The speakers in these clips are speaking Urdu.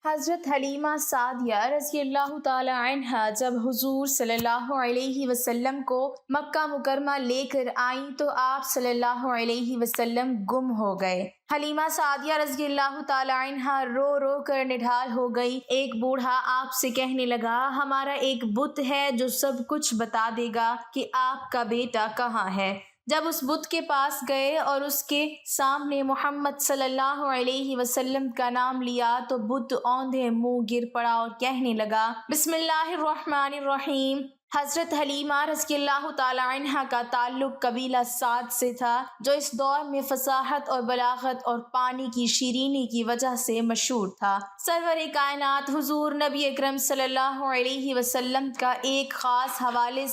حضرت حلیمہ سعدیہ رضی اللہ تعالی عنہا جب حضور صلی اللہ علیہ وسلم کو مکہ مکرمہ لے کر آئیں تو آپ صلی اللہ علیہ وسلم گم ہو گئے۔ حلیمہ سعدیہ رضی اللہ تعالی عنہا رو رو کر نڈھال ہو گئی۔ ایک بوڑھا آپ سے کہنے لگا، ہمارا ایک بت ہے جو سب کچھ بتا دے گا کہ آپ کا بیٹا کہاں ہے۔ جب اس بت کے پاس گئے اور اس کے سامنے محمد صلی اللہ علیہ وسلم کا نام لیا تو بت اوندھے منہ گر پڑا اور کہنے لگا، بسم اللہ الرحمن الرحیم۔ حضرت حلیمہ رضی اللہ تعالی عنہا کا تعلق قبیلہ سعد سے تھا، جو اس دور میں فصاحت اور بلاغت اور پانی کی شیرینی کی وجہ سے مشہور تھا۔ سرور کائنات حضور نبی اکرم صلی اللہ علیہ وسلم کا ایک خاص حوالے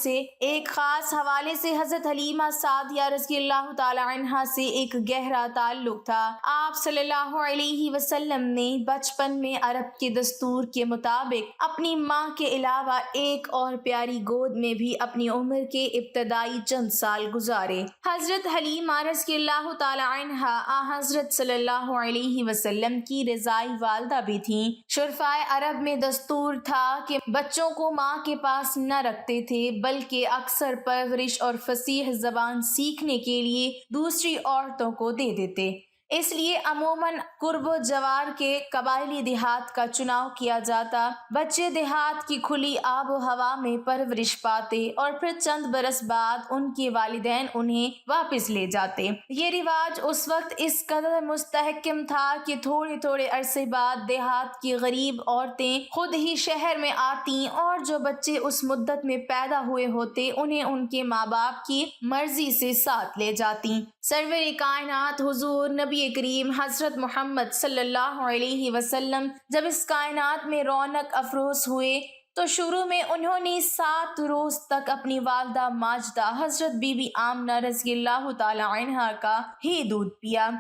سے حضرت حلیمہ سعدیہ رضی اللہ تعالی عنہا سے ایک گہرا تعلق تھا۔ آپ صلی اللہ علیہ وسلم نے بچپن میں عرب کے دستور کے مطابق اپنی ماں کے علاوہ ایک اور پیاری گود میں بھی اپنی عمر کے ابتدائی چند سال گزارے۔ حضرت حلیمہ رضی اللہ تعالی عنہا حضرت صلی اللہ علیہ وسلم کی رضائی والدہ بھی تھیں۔ شرفائے عرب میں دستور تھا کہ بچوں کو ماں کے پاس نہ رکھتے تھے، بلکہ اکثر پرورش اور فصیح زبان سیکھنے کے لیے دوسری عورتوں کو دے دیتے۔ اس لیے عموماً قرب و جوار کے قبائلی دیہات کا چناؤ کیا جاتا۔ بچے دیہات کی کھلی آب و ہوا میں پرورش پاتے اور پھر چند برس بعد ان کے والدین انہیں واپس لے جاتے۔ یہ رواج اس وقت اس قدر مستحکم تھا کہ تھوڑے تھوڑے عرصے بعد دیہات کی غریب عورتیں خود ہی شہر میں آتیں اور جو بچے اس مدت میں پیدا ہوئے ہوتے انہیں ان کے ماں باپ کی مرضی سے ساتھ لے جاتیں۔ سرور کائنات حضور نبی کریم حضرت محمد صلی اللہ علیہ وسلم جب اس کائنات میں رونق افروز ہوئے تو شروع میں انہوں نے 7 روز تک اپنی والدہ ماجدہ حضرت بی بی آمنہ رضی اللہ تعالی عنہا کا ہی دودھ پیا۔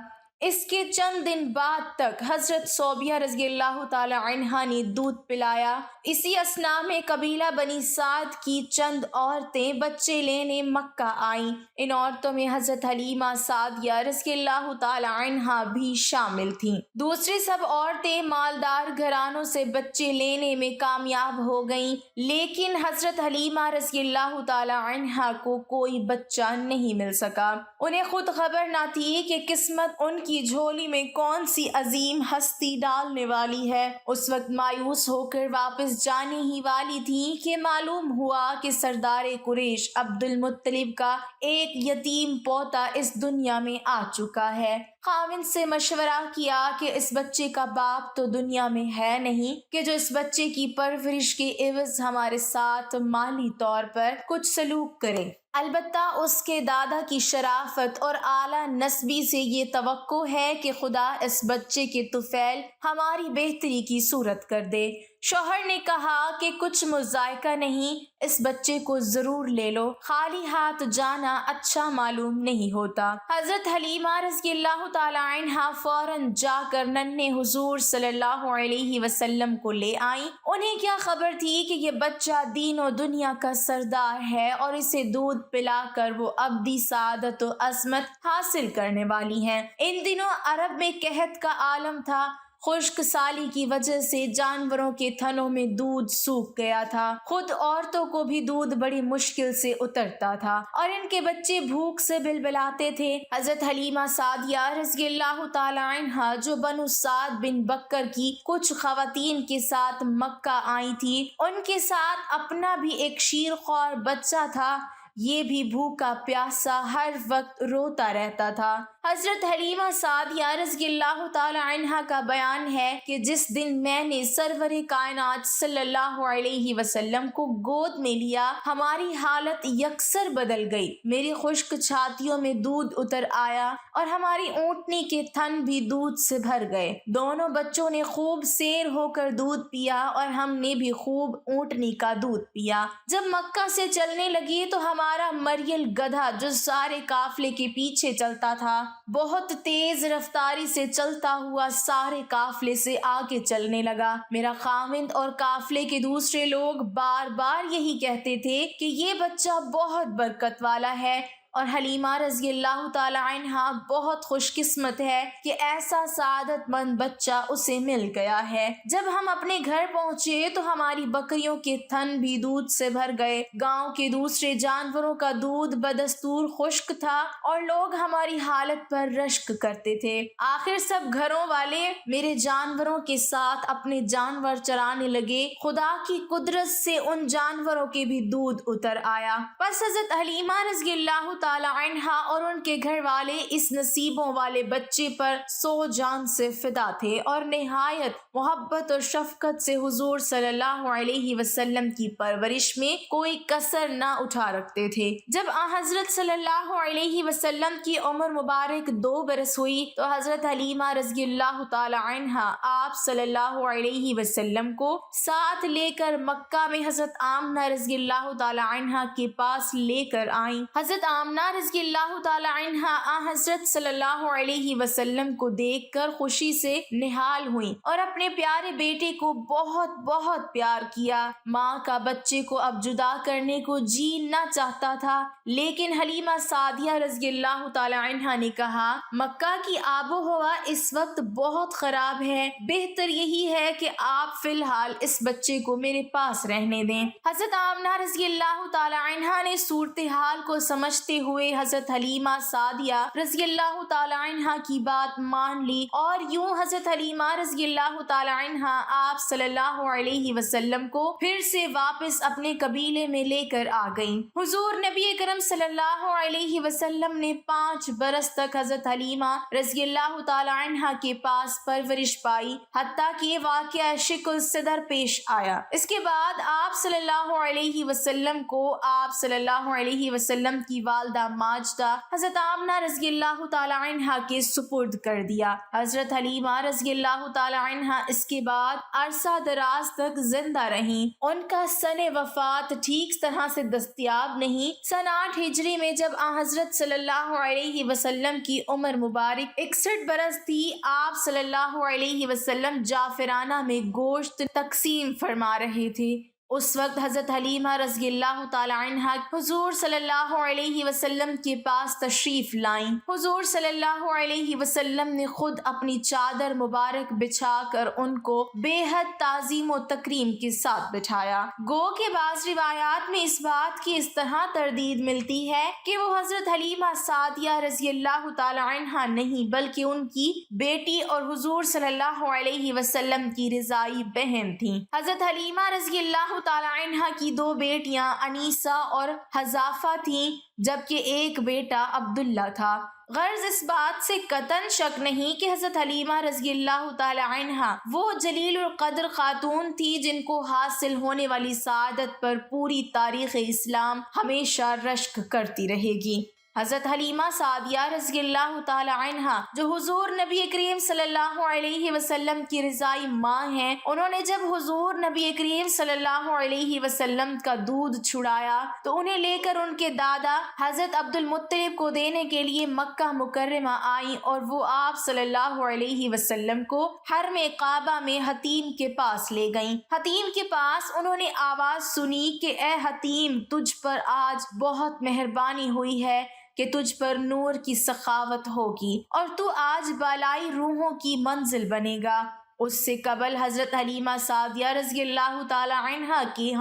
اس کے چند دن بعد تک حضرت صوبیہ رضی اللہ تعالی عنہا نے دودھ پلایا۔ اسی اثناء میں قبیلہ بنی سعد کی چند عورتیں بچے لینے مکہ آئیں۔ ان عورتوں میں حضرت حلیمہ سعدیہ رضی اللہ تعالی عنہا بھی شامل تھیں۔ دوسری سب عورتیں مالدار گھرانوں سے بچے لینے میں کامیاب ہو گئیں، لیکن حضرت حلیمہ رضی اللہ تعالی عنہا کو کوئی بچہ نہیں مل سکا۔ انہیں خود خبر نہ تھی کہ قسمت ان کی جھولی میں کون سی عظیم ہستی ڈالنے والی ہے۔ اس وقت مایوس ہو کر واپس جانے ہی والی تھی کہ معلوم ہوا کہ سردار قریش عبد المطلب کا ایک یتیم پوتا اس دنیا میں آ چکا ہے۔ خاوند سے مشورہ کیا کہ اس بچے کا باپ تو دنیا میں ہے نہیں کہ جو اس بچے کی پرورش کے عوض ہمارے ساتھ مالی طور پر کچھ سلوک کرے۔ البتہ اس کے دادا کی شرافت اور اعلیٰ نسبی سے یہ توقع ہے کہ خدا اس بچے کے طفیل ہماری بہتری کی صورت کر دے۔ شوہر نے کہا کہ کچھ مذائقہ نہیں، اس بچے کو ضرور لے لو، خالی ہاتھ جانا اچھا معلوم نہیں ہوتا۔ حضرت حلیمہ رضی اللہ تعالی عنہا فوراً جا کر ننھے حضور صلی اللہ علیہ وسلم کو لے آئیں۔ انہیں کیا خبر تھی کہ یہ بچہ دین و دنیا کا سردار ہے اور اسے دودھ پلا کر وہ ابدی سعادت و عظمت حاصل کرنے والی ہیں۔ ان دنوں عرب میں قحط کا عالم تھا۔ خشک سالی کی وجہ سے جانوروں کے تھنوں میں دودھ سوکھ گیا تھا، خود عورتوں کو بھی دودھ بڑی مشکل سے اترتا تھا اور ان کے بچے بھوک سے بلبلاتے تھے۔ حضرت حلیمہ سعدیہ رضی اللہ تعالی عنہا جو بنو سعد بن بکر کی کچھ خواتین کے ساتھ مکہ آئی تھی، ان کے ساتھ اپنا بھی ایک شیرخوار بچہ تھا، یہ بھی بھوکا پیاسا ہر وقت روتا رہتا تھا۔ حضرت حلیمہ سعدیہ رضی اللہ تعالی عنہا کا بیان ہے کہ جس دن میں نے سرور کائنات صلی اللہ علیہ وسلم کو گود میں لیا، ہماری حالت یکسر بدل گئی۔ میری خشک چھاتیوں میں دودھ اتر آیا اور ہماری اونٹنی کے تھن بھی دودھ سے بھر گئے۔ دونوں بچوں نے خوب سیر ہو کر دودھ پیا اور ہم نے بھی خوب اونٹنی کا دودھ پیا۔ جب مکہ سے چلنے لگی تو ہمارا مریل گدھا جو سارے قافلے کے پیچھے چلتا تھا، بہت تیز رفتاری سے چلتا ہوا سارے قافلے سے آگے چلنے لگا۔ میرا خاوند اور قافلے کے دوسرے لوگ بار بار یہی کہتے تھے کہ یہ بچہ بہت برکت والا ہے اور حلیمہ رضی اللہ تعالی عنہا بہت خوش قسمت ہے کہ ایسا سعادت مند بچہ اسے مل گیا ہے۔ جب ہم اپنے گھر پہنچے تو ہماری بکریوں کے تھن بھی دودھ سے بھر گئے، گاؤں کے دوسرے جانوروں کا دودھ بدستور خشک تھا اور لوگ ہماری حالت پر رشک کرتے تھے۔ آخر سب گھروں والے میرے جانوروں کے ساتھ اپنے جانور چرانے لگے۔ خدا کی قدرت سے ان جانوروں کے بھی دودھ اتر آیا۔ پس حضرت حلیمہ رضی اللہ تعالی عنہا اور ان کے گھر والے اس نصیبوں والے بچے پر 100 جان سے فدا تھے اور نہایت محبت اور شفقت سے حضور صلی اللہ علیہ وسلم کی پرورش میں کوئی کسر نہ اٹھا رکھتے تھے۔ جب حضرت صلی اللہ علیہ وسلم کی عمر مبارک 2 برس ہوئی تو حضرت حلیمہ رضی اللہ تعالی عنہا آپ صلی اللہ علیہ وسلم کو ساتھ لے کر مکہ میں حضرت آمنہ رضی اللہ تعالی عنہا کے پاس لے کر آئیں۔ حضرت آمنہ رضی اللہ تعالی عنہا حضرت صلی اللہ علیہ وسلم کو دیکھ کر خوشی سے نہال ہوئیں اور اپنے پیارے بیٹے کو بہت بہت پیار کیا۔ ماں کا بچے کو اب جدا کرنے کو جی نہ چاہتا تھا، لیکن حلیمہ سعدیہ رضی اللہ تعالی عنہا نے کہا مکہ کی آب و ہوا اس وقت بہت خراب ہے، بہتر یہی ہے کہ آپ فی الحال اس بچے کو میرے پاس رہنے دیں۔ حضرت آمنہ رضی اللہ تعالی عنہا نے صورتحال کو سمجھتے ہوئے حضرت حلیمہ سعدیہ رضی اللہ تعالی عنہا کی بات مان لی اور یوں حضرت حلیمہ رضی اللہ تعالی عنہا آپ صلی اللہ علیہ وسلم کو پھر سے واپس اپنے قبیلے میں لے کر آ گئیں۔ حضور نبی کرم صلی اللہ علیہ وسلم نے 5 برس تک حضرت حلیمہ رضی اللہ تعالی عنہا کے پاس پرورش پائی، حتیٰ کہ یہ واقعہ شق الصدر پیش آیا۔ اس کے بعد آپ صلی اللہ علیہ وسلم کو آپ صلی اللہ علیہ وسلم کی والدہ ماجدہ حضرت آمنہ رضی اللہ تعالی عنہا کے سپرد کر دیا۔ حضرت حلیمہ رضی اللہ تعالی عنہا اس کے بعد عرصہ دراز تک زندہ رہیں۔ ان کا سن وفات ٹھیک طرح سے دستیاب نہیں۔ سن 8 ہجری میں جب حضرت صلی اللہ علیہ وسلم کی عمر مبارک 61 برس تھی، آپ صلی اللہ علیہ وسلم جعفرانہ میں گوشت تقسیم فرما رہے تھے۔ اس وقت حضرت حلیمہ رضی اللہ تعالی عنہا حضور صلی اللہ علیہ وسلم کے پاس تشریف لائیں۔ حضور صلی اللہ علیہ وسلم نے خود اپنی چادر مبارک بچھا کر ان کو بے حد تعظیم و تکریم کے ساتھ بٹھایا۔ گو کہ بعض روایات میں اس بات کی اس طرح تردید ملتی ہے کہ وہ حضرت حلیمہ سعدیہ رضی اللہ تعالی عنہا نہیں بلکہ ان کی بیٹی اور حضور صلی اللہ علیہ وسلم کی رضائی بہن تھیں۔ حضرت حلیمہ رضی اللہ تعالی عنہا کی 2 بیٹیاں انیسہ اور حذافہ تھیں، جبکہ ایک بیٹا عبداللہ تھا۔ غرض اس بات سے قطعاً شک نہیں کہ حضرت حلیمہ رضی اللہ تعالی عنہا وہ جلیل القدر خاتون تھی جن کو حاصل ہونے والی سعادت پر پوری تاریخ اسلام ہمیشہ رشک کرتی رہے گی۔ حضرت حلیمہ سعدیہ رضی اللہ تعالی عنہا جو حضور نبی کریم صلی اللہ علیہ وسلم کی رضائی ماں ہیں، انہوں نے جب حضور نبی کریم صلی اللہ علیہ وسلم کا دودھ چھڑایا تو انہیں لے کر ان کے دادا حضرت عبد المطلب کو دینے کے لیے مکہ مکرمہ آئیں اور وہ آپ صلی اللہ علیہ وسلم کو حرم کعبہ میں حتیم کے پاس لے گئیں۔ حتیم کے پاس انہوں نے آواز سنی کہ اے حتیم، تجھ پر آج بہت مہربانی ہوئی ہے کہ تجھ پر نور کی سخاوت ہوگی اور تو آج بالائی روحوں کی منزل بنے گا۔ اس سے قبل حضرت حلیمہ سعدیہ رضی اللہ تعالی عنہا کی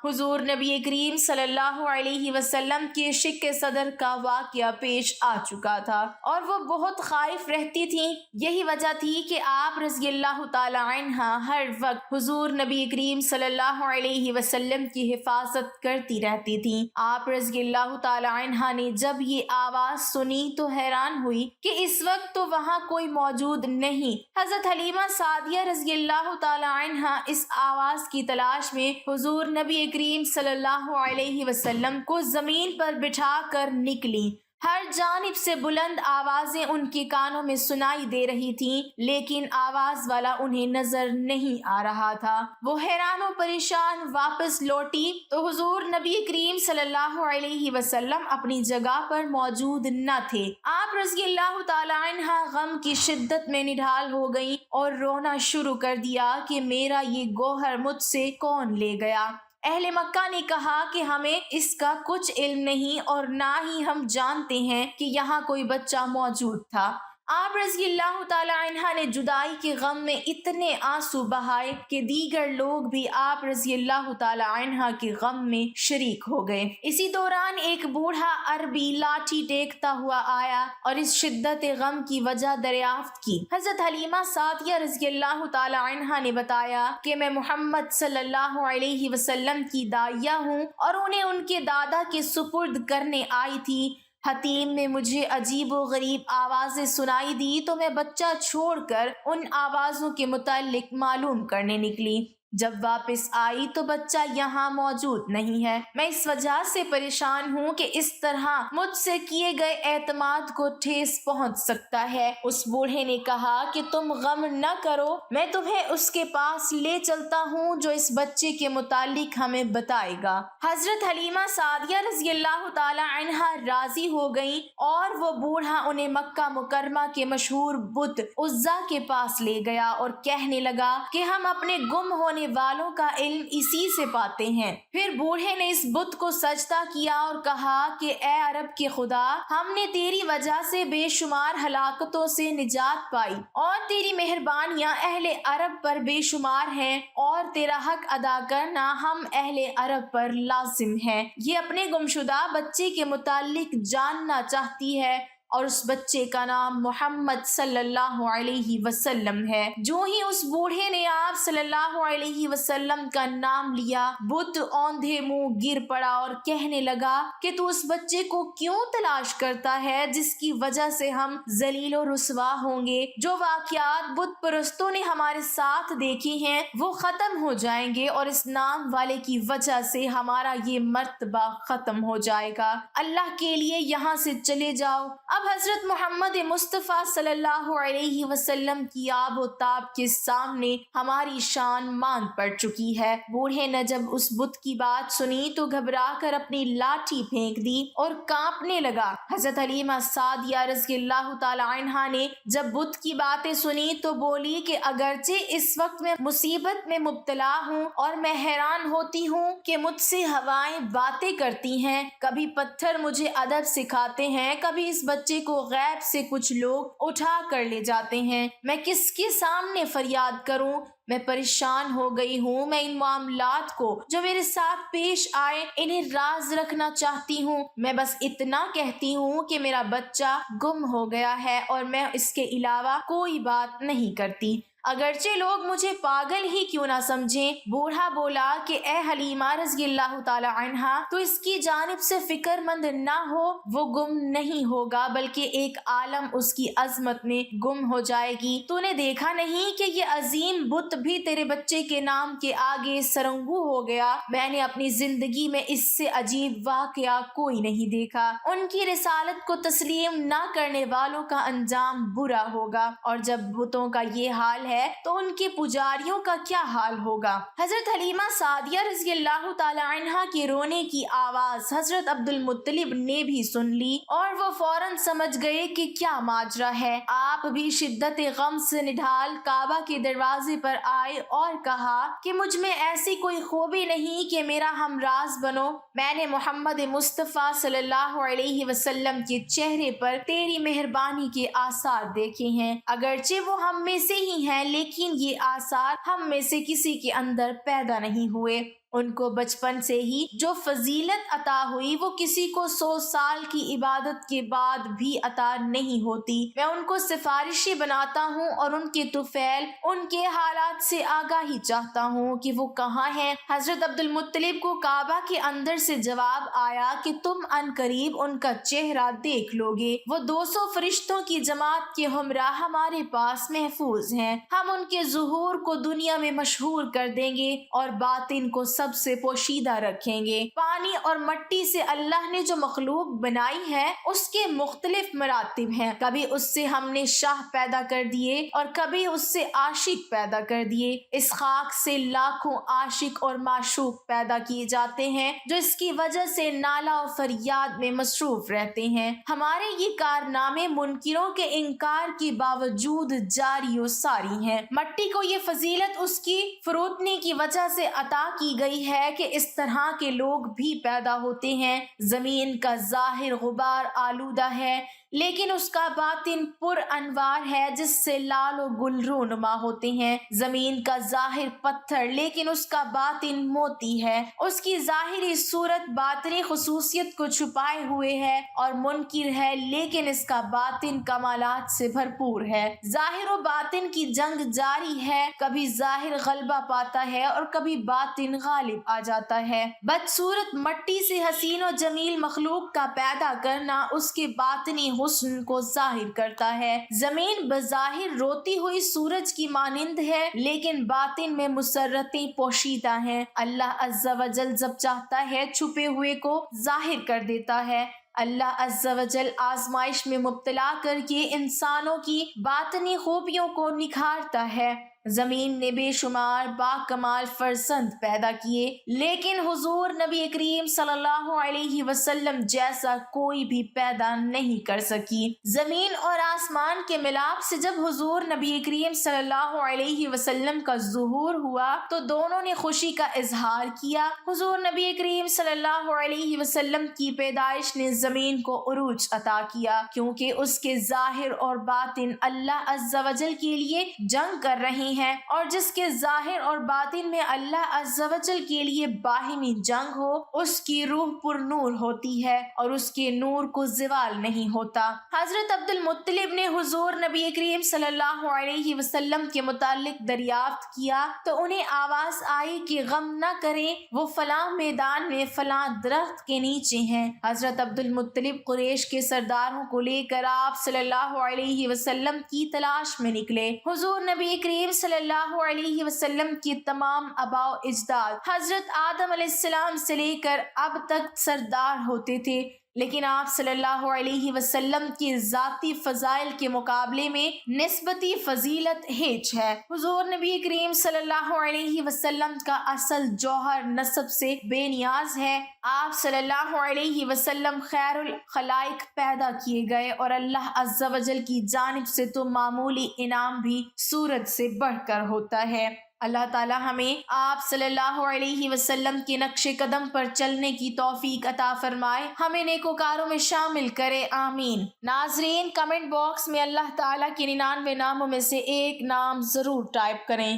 حضور نبی کریم صلی اللہ علیہ وسلم کے شق صدر کا واقعہ پیش آ چکا تھا اور وہ بہت خائف رہتی تھیں۔ یہی وجہ تھی کہ آپ رضی اللہ تعالی عنہا ہر وقت حضور نبی کریم صلی اللہ علیہ وسلم کی حفاظت کرتی رہتی تھیں۔ آپ رضی اللہ تعالی عنہا نے جب یہ آواز سنی تو حیران ہوئی کہ اس وقت تو وہاں کوئی موجود نہیں۔ حضرت حلیمہ سعدیہ رضی اللہ تعالی عنہا اس آواز کی تلاش میں حضور نبی کریم صلی اللہ علیہ وسلم کو زمین پر بٹھا کر نکلی۔ ہر جانب سے بلند آوازیں ان کے کانوں میں سنائی دے رہی تھیں، لیکن آواز والا انہیں نظر نہیں آ رہا تھا۔ وہ حیران و پریشان واپس لوٹی تو حضور نبی کریم صلی اللہ علیہ وسلم اپنی جگہ پر موجود نہ تھے۔ آپ رضی اللہ تعالی عنہا غم کی شدت میں نڈھال ہو گئیں اور رونا شروع کر دیا کہ میرا یہ گوہر مجھ سے کون لے گیا۔ اہل مکہ نے کہا کہ ہمیں اس کا کچھ علم نہیں اور نہ ہی ہم جانتے ہیں کہ یہاں کوئی بچہ موجود تھا۔ آپ رضی اللہ تعالی عنہ نے جدائی کے غم میں اتنے آنسو بہائے کہ دیگر لوگ بھی آپ رضی اللہ تعالی عنہ کے غم میں شریک ہو گئے۔ اسی دوران ایک بوڑھا عربی لاٹھی ٹیکتا ہوا آیا اور اس شدت غم کی وجہ دریافت کی۔ حضرت حلیمہ سعدیہ رضی اللہ تعالی عنہ نے بتایا کہ میں محمد صلی اللہ علیہ وسلم کی داعیہ ہوں اور انہیں ان کے دادا کے سپرد کرنے آئی تھی۔ حتیم میں مجھے عجیب و غریب آوازیں سنائی دی تو میں بچہ چھوڑ کر ان آوازوں کے متعلق معلوم کرنے نکلی۔ جب واپس آئی تو بچہ یہاں موجود نہیں ہے۔ میں اس وجہ سے پریشان ہوں کہ اس طرح مجھ سے کیے گئے اعتماد کو ٹھیس پہنچ سکتا ہے۔ اس بوڑھے نے کہا کہ تم غم نہ کرو، میں تمہیں اس کے پاس لے چلتا ہوں جو اس بچے کے متعلق ہمیں بتائے گا۔ حضرت حلیمہ سعدیہ رضی اللہ تعالی عنہا راضی ہو گئیں اور وہ بوڑھا انہیں مکہ مکرمہ کے مشہور بت عزا کے پاس لے گیا اور کہنے لگا کہ ہم اپنے گم ہونے والوں کا علم اسی سے پاتے ہیں۔ پھر بوڑھے نے اس بت کو سجدہ کیا اور کہا کہ اے عرب کے خدا، ہم نے تیری وجہ سے بے شمار ہلاکتوں سے نجات پائی اور تیری مہربانیاں اہل عرب پر بے شمار ہیں اور تیرا حق ادا کرنا ہم اہل عرب پر لازم ہے۔ یہ اپنے گمشدہ بچے کے متعلق جاننا چاہتی ہے اور اس بچے کا نام محمد صلی اللہ علیہ وسلم ہے۔ جو ہی اس بوڑھے نے آپ صلی اللہ علیہ وسلم کا نام لیا، بت اوندھے منہ گر پڑا اور کہنے لگا کہ تو اس بچے کو کیوں تلاش کرتا ہے جس کی وجہ سے ہم ذلیل و رسوا ہوں گے؟ جو واقعات بت پرستوں نے ہمارے ساتھ دیکھے ہیں وہ ختم ہو جائیں گے اور اس نام والے کی وجہ سے ہمارا یہ مرتبہ ختم ہو جائے گا۔ اللہ کے لیے یہاں سے چلے جاؤ۔ اب حضرت محمد مصطفیٰ صلی اللہ علیہ وسلم کی آب و تاب کے سامنے ہماری شان ماند پڑ چکی ہے۔ بوڑھے نے جب اس بت کی بات سنی تو گھبرا کر اپنی لاٹھی پھینک دی اور کانپنے لگا۔ حضرت حلیمہ سعدیہ رضی اللہ تعالی عنہا نے جب بت کی باتیں سنی تو بولی کہ اگرچہ اس وقت میں مصیبت میں مبتلا ہوں اور میں حیران ہوتی ہوں کہ مجھ سے ہوائیں باتیں کرتی ہیں، کبھی پتھر مجھے ادب سکھاتے ہیں، کبھی اس بچے کو غیب سے کچھ لوگ اٹھا کر لے جاتے ہیں، میں کس کے سامنے فریاد کروں؟ میں پریشان ہو گئی ہوں۔ میں ان معاملات کو جو میرے ساتھ پیش آئے انہیں راز رکھنا چاہتی ہوں۔ میں بس اتنا کہتی ہوں کہ میرا بچہ گم ہو گیا ہے اور میں اس کے علاوہ کوئی بات نہیں کرتی، اگرچہ لوگ مجھے پاگل ہی کیوں نہ سمجھیں۔ بوڑھا بولا کہ اے حلیمہ رضی اللہ تعالی عنہا، تو اس کی جانب سے فکر مند نہ ہو، وہ گم نہیں ہوگا بلکہ ایک عالم اس کی عظمت میں گم ہو جائے گی۔ تو نے دیکھا نہیں کہ یہ عظیم بت بھی تیرے بچے کے نام کے آگے سرنگو ہو گیا؟ میں نے اپنی زندگی میں اس سے عجیب واقعہ کوئی نہیں دیکھا۔ ان کی رسالت کو تسلیم نہ کرنے والوں کا انجام برا ہوگا، اور جب بتوں کا یہ حال ہے تو ان کے پجاریوں کا کیا حال ہوگا؟ حضرت حلیمہ سعدیہ رضی اللہ تعالی عنہا کے رونے کی آواز حضرت عبد المطلب نے بھی سن لی اور وہ فوراً سمجھ گئے کہ کیا ماجرا ہے۔ آپ بھی شدت غم سے نڈھال کعبہ کے دروازے پر آئے اور کہا کہ مجھ میں ایسی کوئی خوبی نہیں کہ میرا ہمراز بنو۔ میں نے محمد مصطفیٰ صلی اللہ علیہ وسلم کے چہرے پر تیری مہربانی کے آثار دیکھے ہیں، اگرچہ وہ ہم میں سے ہی ہیں لیکن یہ آثار ہم میں سے کسی کے اندر پیدا نہیں ہوئے۔ ان کو بچپن سے ہی جو فضیلت عطا ہوئی وہ کسی کو 100 سال کی عبادت کے بعد بھی عطا نہیں ہوتی۔ میں ان کو سفارشی بناتا ہوں اور ان کے طفیل ان کے حالات سے آگاہی چاہتا ہوں کہ وہ کہاں ہیں۔ حضرت عبد المطلب کو کعبہ کے اندر سے جواب آیا کہ تم ان قریب ان کا چہرہ دیکھ لو گے، وہ 200 فرشتوں کی جماعت کے ہمراہ ہمارے پاس محفوظ ہیں۔ ہم ان کے ظہور کو دنیا میں مشہور کر دیں گے اور باطن کو سب سے پوشیدہ رکھیں گے۔ پانی اور مٹی سے اللہ نے جو مخلوق بنائی ہے اس کے مختلف مراتب ہیں، کبھی اس سے ہم نے شاہ پیدا کر دیے اور کبھی اس سے عاشق پیدا کر دیے۔ اس خاک سے لاکھوں عاشق اور معشوق پیدا کیے جاتے ہیں جو اس کی وجہ سے نالہ و فریاد میں مصروف رہتے ہیں۔ ہمارے یہ کارنامے منکروں کے انکار کے باوجود جاری و ساری ہیں۔ مٹی کو یہ فضیلت اس کی فروتنی کی وجہ سے عطا کی گئی گئی ہے کہ اس طرح کے لوگ بھی پیدا ہوتے ہیں۔ زمین کا ظاہر غبار آلودہ ہے لیکن اس کا باطن پر انوار ہے جس سے لال و گل رونما ہوتے ہیں۔ زمین کا ظاہر پتھر لیکن اس کا باطن موتی ہے۔ اس کی ظاہری صورت باطنی خصوصیت کو چھپائے ہوئے ہے اور منکر ہے لیکن اس کا باطن کمالات سے بھرپور ہے۔ ظاہر و باطن کی جنگ جاری ہے، کبھی ظاہر غلبہ پاتا ہے اور کبھی باطن غالب آ جاتا ہے۔ بدصورت مٹی سے حسین و جمیل مخلوق کا پیدا کرنا اس کے باطنی حسن کو ظاہر کرتا ہے۔ زمین بظاہر روتی ہوئی سورج کی مانند ہے لیکن باطن میں مسرتیں پوشیدہ ہیں۔ اللہ عز و جل جب چاہتا ہے چھپے ہوئے کو ظاہر کر دیتا ہے۔ اللہ عز و جل آزمائش میں مبتلا کر کے انسانوں کی باطنی خوبیوں کو نکھارتا ہے۔ زمین نے بے شمار باکمال فرزند پیدا کیے لیکن حضور نبی کریم صلی اللہ علیہ وسلم جیسا کوئی بھی پیدا نہیں کر سکی۔ زمین اور آسمان کے ملاپ سے جب حضور نبی کریم صلی اللہ علیہ وسلم کا ظہور ہوا تو دونوں نے خوشی کا اظہار کیا۔ حضور نبی کریم صلی اللہ علیہ وسلم کی پیدائش نے زمین کو عروج عطا کیا کیونکہ اس کے ظاہر اور باطن اللہ عز و جل کے لیے جنگ کر رہے ہیں، اور جس کے ظاہر اور باطن میں اللہ عز و جل کے لیے باہمی جنگ ہو اس کی روح پر نور ہوتی ہے اور اس کے نور کو زوال نہیں ہوتا۔ حضرت عبد المطلب نے حضور نبی کریم صلی اللہ علیہ وسلم کے متعلق دریافت کیا تو انہیں آواز آئی کہ غم نہ کریں، وہ فلاں میدان میں فلاں درخت کے نیچے ہیں۔ حضرت عبد المطلب قریش کے سرداروں کو لے کر آپ صلی اللہ علیہ وسلم کی تلاش میں نکلے۔ حضور نبی کریم صلی اللہ علیہ وسلم کی تمام آباء و اجداد حضرت آدم علیہ السلام سے لے کر اب تک سردار ہوتے تھے، لیکن آپ صلی اللہ علیہ وسلم کی ذاتی فضائل کے مقابلے میں نسبتی فضیلت ہیچ ہے۔ حضور نبی کریم صلی اللہ علیہ وسلم کا اصل جوہر نسب سے بے نیاز ہے۔ آپ صلی اللہ علیہ وسلم خیر الخلائق پیدا کیے گئے اور اللہ عز و جل کی جانب سے تو معمولی انعام بھی سورج سے بڑھ کر ہوتا ہے۔ اللہ تعالی ہمیں آپ صلی اللہ علیہ وسلم کے نقش قدم پر چلنے کی توفیق عطا فرمائے، ہمیں نیکوکاروں میں شامل کرے، آمین۔ ناظرین، کمنٹ باکس میں اللہ تعالیٰ کے 99 ناموں میں سے ایک نام ضرور ٹائپ کریں۔